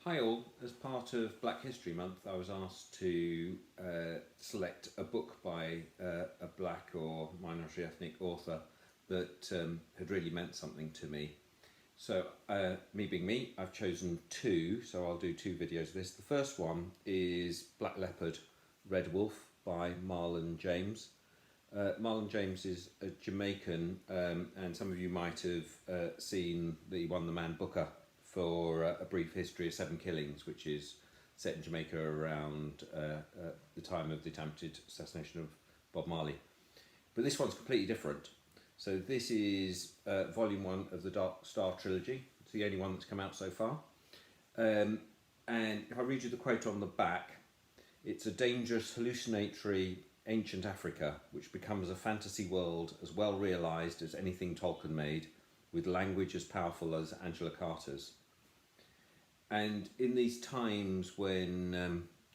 Hi all, as part of Black History Month I was asked to select a book by a black or minority ethnic author that had really meant something to me. So me being me, I've chosen two, so I'll do two videos of this. The first one is Black Leopard, Red Wolf by Marlon James. Marlon James is a Jamaican, and some of you might have seen that he won the Man Booker for A Brief History of Seven Killings, which is set in Jamaica around the time of the attempted assassination of Bob Marley. But this one's completely different. So this is volume 1 of the Dark Star Trilogy. It's the only one that's come out so far. And if I read you the quote on the back, it's a dangerous, hallucinatory ancient Africa which becomes a fantasy world as well realised as anything Tolkien made, with language as powerful as Angela Carter's. And in these times when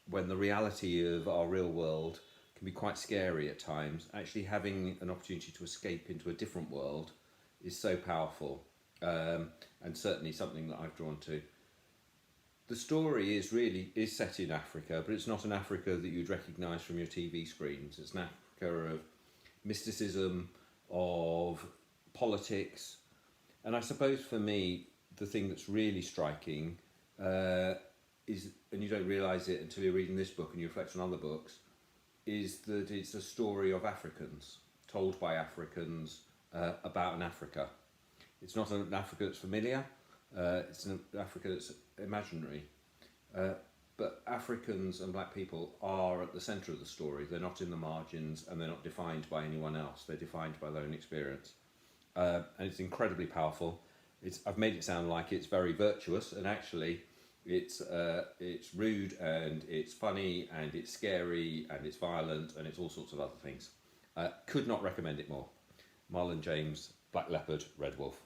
the reality of our real world can be quite scary at times, actually having an opportunity to escape into a different world is so powerful, and certainly something that I've drawn to. The story is set in Africa, but it's not an Africa that you'd recognise from your TV screens. It's an Africa of mysticism, of politics, and I suppose for me the thing that's really striking is, and you don't realise it until you're reading this book and you reflect on other books, is that it's a story of Africans, told by Africans about an Africa. It's not an Africa that's familiar, it's an Africa that's imaginary. But Africans and black people are at the centre of the story. They're not in the margins, and they're not defined by anyone else. They're defined by their own experience. And it's incredibly powerful. I've made it sound like it's very virtuous, and actually it's rude, and it's funny, and it's scary, and it's violent, and it's all sorts of other things. Could not recommend it more. Marlon James, Black Leopard, Red Wolf.